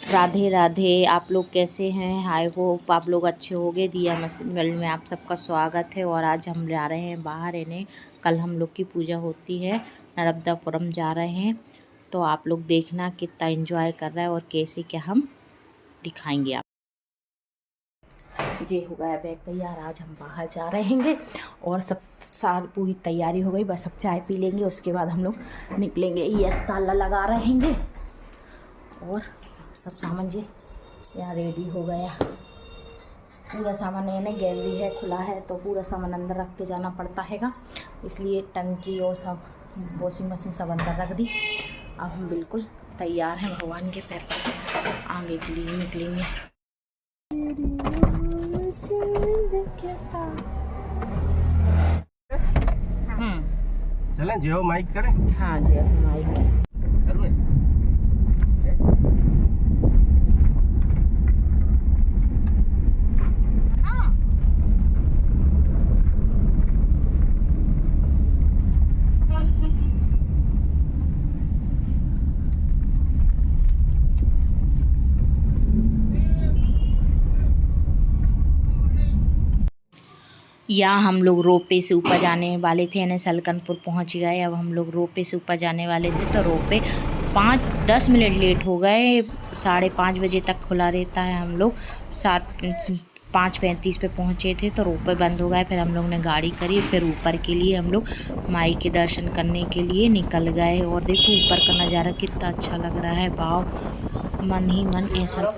राधे राधे। आप लोग कैसे हैं? हाय होप आप लोग अच्छे होंगे। दिया वर्ल्ड में आप सबका स्वागत है। और आज हम जा रहे हैं बाहर इन्हें, कल हम लोग की पूजा होती है, नर्मदापुरम जा रहे हैं। तो आप लोग देखना कितना एंजॉय कर रहा है और कैसे क्या हम दिखाएंगे आप। ये हो गया बैग तैयार, आज हम बाहर जा रहे हैं और सब सारी पूरी तैयारी हो गई। बस अब चाय पी लेंगे, उसके बाद हम लोग निकलेंगे। ये ताला लगा रहे हैं और सब सामान जी यहाँ रेडी हो गया। पूरा सामान है, नहीं गैलरी है, खुला है तो पूरा सामान अंदर रख के जाना पड़ता हैगा, इसलिए टंकी और सब वॉशिंग मशीन सब अंदर रख दी। अब हम बिल्कुल तैयार हैं, भगवान के पैर पर आगे के लिए निकलेंगे। चलें जियो माइक करें। हाँ जियो माइक यहाँ हम लोग रोपे से ऊपर जाने वाले थे, यानी सलकनपुर पहुँच गए। अब हम लोग रोपे से ऊपर जाने वाले थे तो रोपे 5-10 मिनट लेट हो गए। 5:30 बजे तक खुला रहता है। हम लोग 5:35 पे पहुँचे थे तो रोपे बंद हो गए। फिर हम लोग ने गाड़ी करी, फिर ऊपर के लिए हम लोग माई के दर्शन करने के लिए निकल गए। और देखो ऊपर का नज़ारा कितना अच्छा लग रहा है, वाव, मन ही मन ऐसा।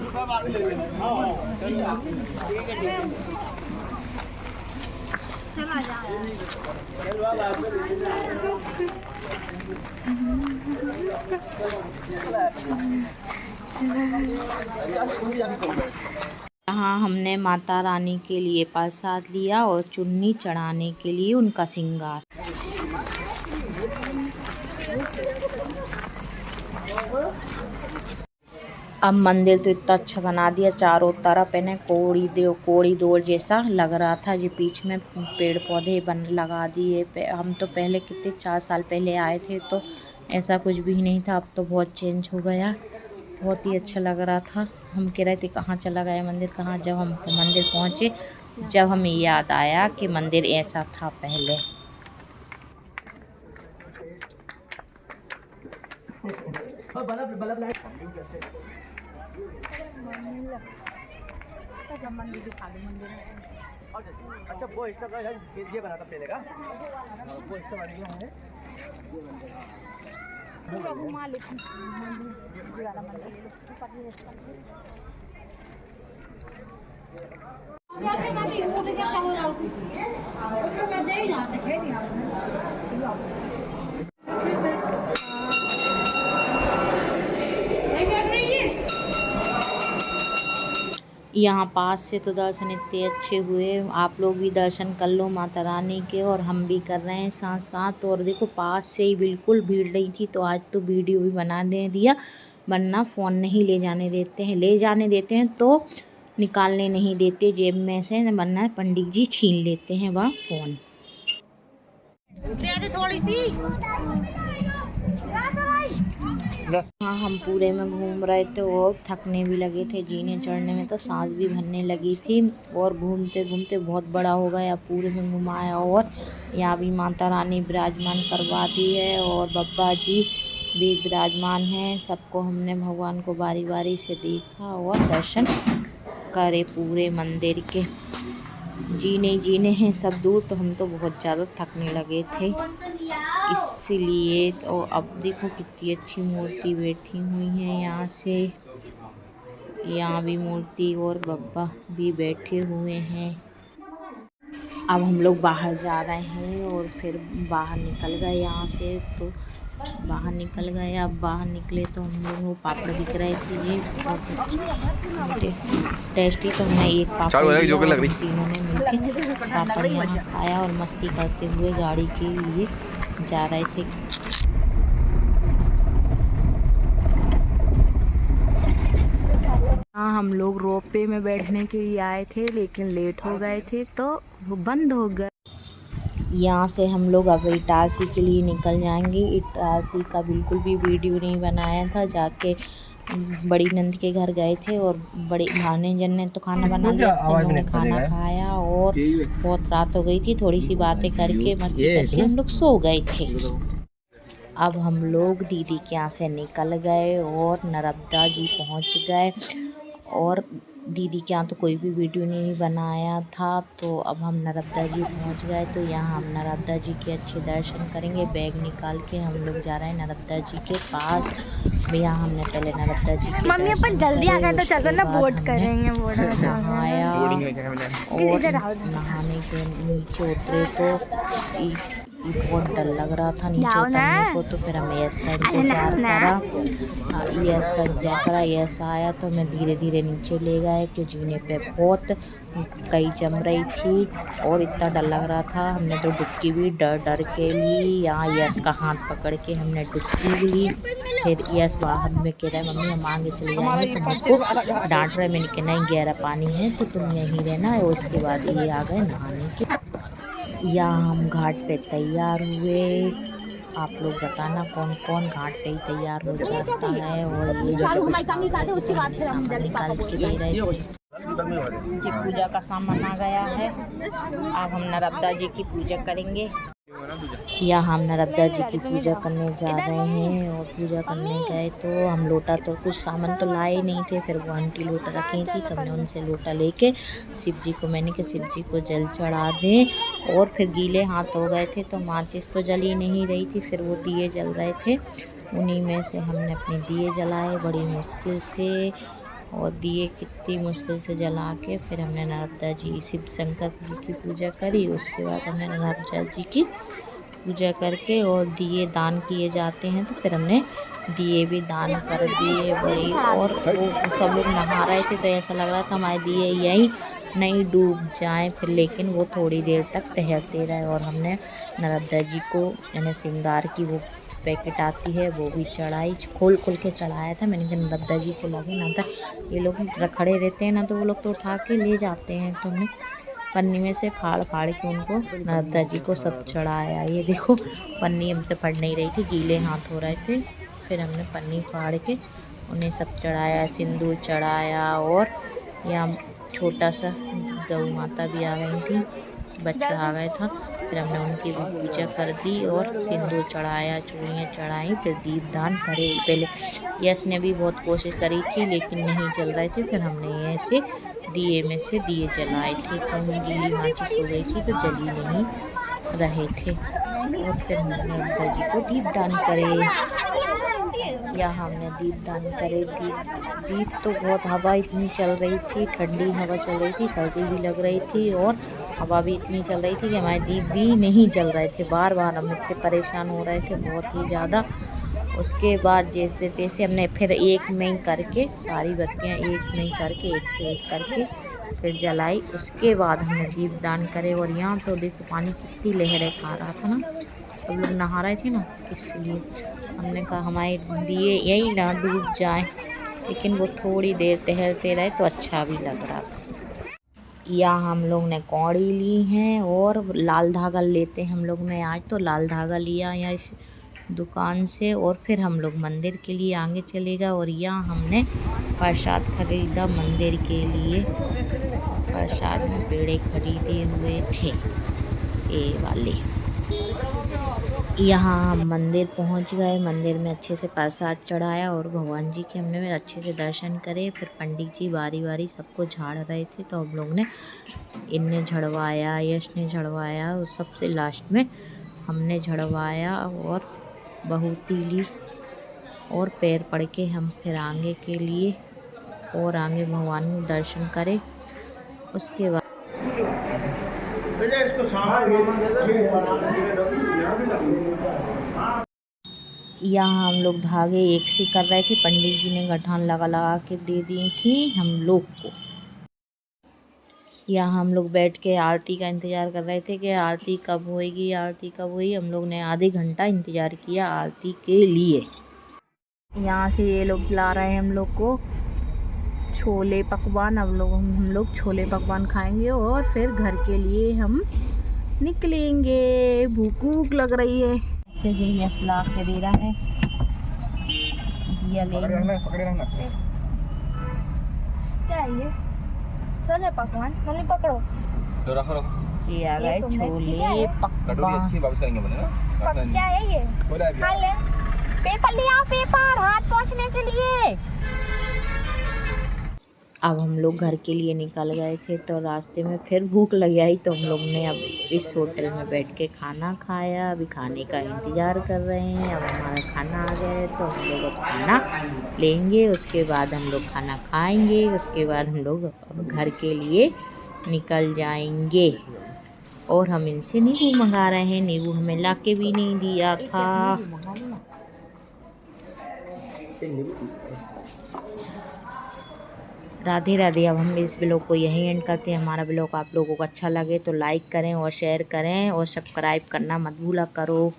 यहाँ हमने माता रानी के लिए प्रसाद लिया और चुन्नी चढ़ाने के लिए उनका श्रृंगार। अब मंदिर तो इतना अच्छा बना दिया, चारों तरफ है ना कोरिडोर जैसा लग रहा था। जो बीच में पेड़ पौधे लगा दिए। हम तो पहले कितने 4 साल पहले आए थे तो ऐसा कुछ भी नहीं था, अब तो बहुत चेंज हो गया। बहुत ही अच्छा लग रहा था। हम कह रहे थे कहाँ चला गया मंदिर, कहाँ। जब हम मंदिर पहुँचे, जब हमें याद आया कि मंदिर ऐसा था पहले। अच्छा वो इसका ये बना था पहले का, वो इसका बन गया है। पूरा घुमा लो पुराना मंदिर। यहाँ पास से तो दर्शन इतने अच्छे हुए। आप लोग भी दर्शन कर लो माता रानी के, और हम भी कर रहे हैं साथ साथ। और देखो पास से ही बिल्कुल भीड़ नहीं थी, तो आज तो वीडियो भी बना दे दिया, वरना फ़ोन नहीं ले जाने देते हैं। ले जाने देते हैं तो निकालने नहीं देते जेब में से, वरना पंडित जी छीन लेते हैं वह फ़ोन। थोड़ी सी हाँ, हम पूरे में घूम रहे थे और थकने भी लगे थे। जीने चढ़ने में तो सांस भी भरने लगी थी। और घूमते घूमते बहुत बड़ा हो गया, पूरे में घुमाया। और यहाँ भी माता रानी विराजमान करवा दी है और बब्बा जी भी विराजमान हैं। सबको हमने भगवान को बारी बारी से देखा और दर्शन करे पूरे मंदिर के। जीने हैं सब दूर, तो हम तो बहुत ज़्यादा थकने लगे थे इसलिए। तो अब देखो कितनी अच्छी मूर्ति बैठी हुई है। यहाँ भी मूर्ति और बब्बा भी बैठे हुए हैं। अब हम लोग बाहर जा रहे हैं और फिर बाहर निकल गए यहाँ से, तो बाहर निकल गए। अब बाहर निकले तो हम लोग पापड़ बिक रहे थे, ये बहुत टेस्टी। तो हमने एक पापड़ लिया और तीनों ने मिलकर पापड़ यहाँ खाया और मस्ती करते हुए गाड़ी के लिए जा रहे थे। हाँ, हम लोग रोपवे में बैठने के लिए आए थे, लेकिन लेट हो गए थे तो वो बंद हो गए। यहाँ से हम लोग अब इटारसी के लिए निकल जाएंगे। इटारसी का बिल्कुल भी वीडियो नहीं बनाया था, जाके बड़ी नंद के घर गए थे और बड़े भाने जन ने तो खाना बना लिया, उन्होंने खाना खाया और बहुत रात हो गई थी। थोड़ी सी बातें करके मस्ती करके हम लोग सो गए थे। अब हम लोग दीदी के यहाँ से निकल गए और नर्मदा जी पहुँच गए और दीदी के यहाँ तो कोई भी वीडियो नहीं बनाया था, तो अब हम नर्मदा जी पहुँच गए। तो यहाँ हम नर्मदा जी के अच्छे दर्शन करेंगे। बैग निकाल के हम लोग जा रहे हैं नर्मदा जी के पास। यहाँ हमने पहले नर्मदा जी के मम्मी अपन जल्दी आ गए तो चलो ना बोट करेंगे। नहाया और नहाने के नीचे उतरे तो बहुत डर लग रहा था नीचे उतरने को, तो फिर हम यस का इंतजार करा। यस का इंतजार करा, यस आया तो मैं धीरे धीरे नीचे ले गए क्योंकि जीने पे बहुत कई जम रही थी और इतना डर लग रहा था। हमने तो डुबकी भी डर डर के ली। यहाँ यस का हाथ पकड़ के हमने डुबकी भी ली। फिर यस बाहर में कह रहा है मम्मी हम आगे चले जाएंगे, तो मुझको डांट रहे। मैंने कहा नहीं गहरा पानी है तो तुम यहीं रहना है। और उसके बाद ये आ गए नहाने के। यहाँ हम घाट पे तैयार हुए। आप लोग बताना कौन कौन घाट पे ही तैयार हो जाता है। और ये सामान निकाल के दे रहे थे। ये पूजा का सामान आ गया है। अब हम नर्मदा जी की पूजा करेंगे। यहाँ हम नर्मदा जी की पूजा करने जा रहे हैं और पूजा करने गए तो हम लोटा तो कुछ सामान तो लाए नहीं थे। फिर वो आंटी लोटा रखी थी तो हमने उनसे लोटा लेके शिव जी को, मैंने कहा शिव जी को जल चढ़ा दें। और फिर गीले हाथ हो गए थे तो माचिस तो जल ही नहीं रही थी। फिर वो दिए जल रहे थे, उन्हीं में से हमने अपने दिए जलाए बड़ी मुश्किल से। और दिए कितनी मुश्किल से जला के फिर हमने नर्मदा जी शिव शंकर जी की पूजा करी। उसके बाद हमने नर्मदा जी की पूजा करके और दिए दान किए जाते हैं तो फिर हमने दिए भी दान कर दिए बड़ी। और वो सब लोग नहा रहे थे तो ऐसा लग रहा था हमारे दिए यहीं नहीं डूब जाएं। फिर लेकिन वो थोड़ी देर तक तैरते रहे। और हमने नर्मदा जी को यानी श्रृंगार की वो पैकेट आती है वो भी चढ़ाई, खोल के चढ़ाया था। मैंने कहा नर्मदा जी को लगे ना, था ये लोग रखड़े रहते हैं ना तो वो लोग तो उठा के ले जाते हैं, तो हमने पन्नी में से फाड़ के उनको नर्मदा जी को सब चढ़ाया। ये देखो पन्नी हमसे फट नहीं रही थी, गीले हाथ हो रहे थे। फिर हमने पन्नी फाड़ के उन्हें सब चढ़ाया, सिंदूर चढ़ाया। और यहाँ छोटा सा गौ माता भी आ गई थी, बच्चा आ गया था। फिर हमने उनकी भी पूजा कर दी और सिंदूर चढ़ाया, चूड़ियाँ चढ़ाई, फिर दीप दान करे। पहले यश ने भी बहुत कोशिश करी थी लेकिन नहीं जल रहे थे। फिर हमने ऐसे दिए में से दिए जलाए थे तो गीली माचिस हो गई थी तो जली नहीं रहे थे। और फिर हमने नर्मदा जी को दीप दान करे। या हमने दीप दान करे। दीप तो बहुत हवा इतनी चल रही थी, ठंडी हवा चल रही थी, सर्दी भी लग रही थी और हवा भी इतनी चल रही थी कि हमारे दीप भी नहीं जल रहे थे। बार बार हम इतने परेशान हो रहे थे बहुत ही ज़्यादा। उसके बाद जैसे तैसे हमने फिर एक में ही करके सारी बत्तियाँ एक में ही करके एक से एक करके फिर जलाई। उसके बाद हमने दीप दान करे। और यहाँ तो देखो पानी कितनी लहरें खा रहा था ना, सब लोग नहा रहे थे ना, इसलिए हमने कहा हमारे दिए यही ना डूब जाए। लेकिन वो थोड़ी देर टहलते रहे तो अच्छा भी लग रहा था। यहाँ हम लोग ने कौड़ी ली हैं और लाल धागा लेते हैं हम लोग ने आज, तो लाल धागा लिया यहाँ इस दुकान से। और फिर हम लोग मंदिर के लिए आगे चलेगा। और यहाँ हमने प्रसाद खरीदा मंदिर के लिए, प्रसाद में पेड़े खरीदे हुए थे ये वाले। यहाँ हम मंदिर पहुँच गए, मंदिर में अच्छे से प्रसाद चढ़ाया और भगवान जी के हमने अच्छे से दर्शन करे। फिर पंडित जी बारी बारी सबको झाड़ रहे थे तो हम लोग ने इनने झड़वाया, यश ने झड़वाया और सबसे लास्ट में हमने झड़वाया और बहुत ही ली। और पैर पड़ के हम फिर आगे के लिए और आगे भगवान को दर्शन करे। उसके बाद यहाँ हम लोग धागे एक से कर रहे थे, पंडित जी ने गठान लगा के दे दी थी हम लोग को। यहाँ हम लोग बैठ के आरती का इंतज़ार कर रहे थे कि आरती कब होएगी, आरती कब हुई। हम लोग ने आधे घंटा इंतज़ार किया आरती के लिए। यहाँ से ये लोग ला रहे हैं हम लोग को छोले पकवान। अब हम लोग छोले पकवान खाएंगे और फिर घर के लिए हम निकलेंगे। भूख लग रही है। से जी यस ला के दे रहा है, भजिया लेंगे। पकड़े रहना। क्या है ये? छोले पकवान। मम्मी पकड़ो। लो रखो रखो। ये आ गए तुमने छोले क्या है? कटोरी पकवान। अच्छी वापस करेंगे बने ना। क्या है ये? हो रहा है खा ले। पेपर ले आओ, पेपर हाथ पोंछने के लिए। अब हम लोग घर के लिए निकल गए थे तो रास्ते में फिर भूख लग आई तो हम लोग ने अब इस होटल में बैठ के खाना खाया। अभी खाने का इंतज़ार कर रहे हैं। अब हमारा खाना आ गया है तो हम लोग अब खाना लेंगे, उसके बाद हम लोग खाना खाएंगे, उसके बाद हम लोग अब घर के लिए निकल जाएंगे। और हम इनसे नींबू मंगा रहे हैं, नींबू हमें ला के भी नहीं दिया था। राधे राधे। अब हम इस ब्लॉग को यहीं एंड करते हैं। हमारा ब्लॉग आप लोगों को अच्छा लगे तो लाइक करें और शेयर करें और सब्सक्राइब करना मत भूला करो।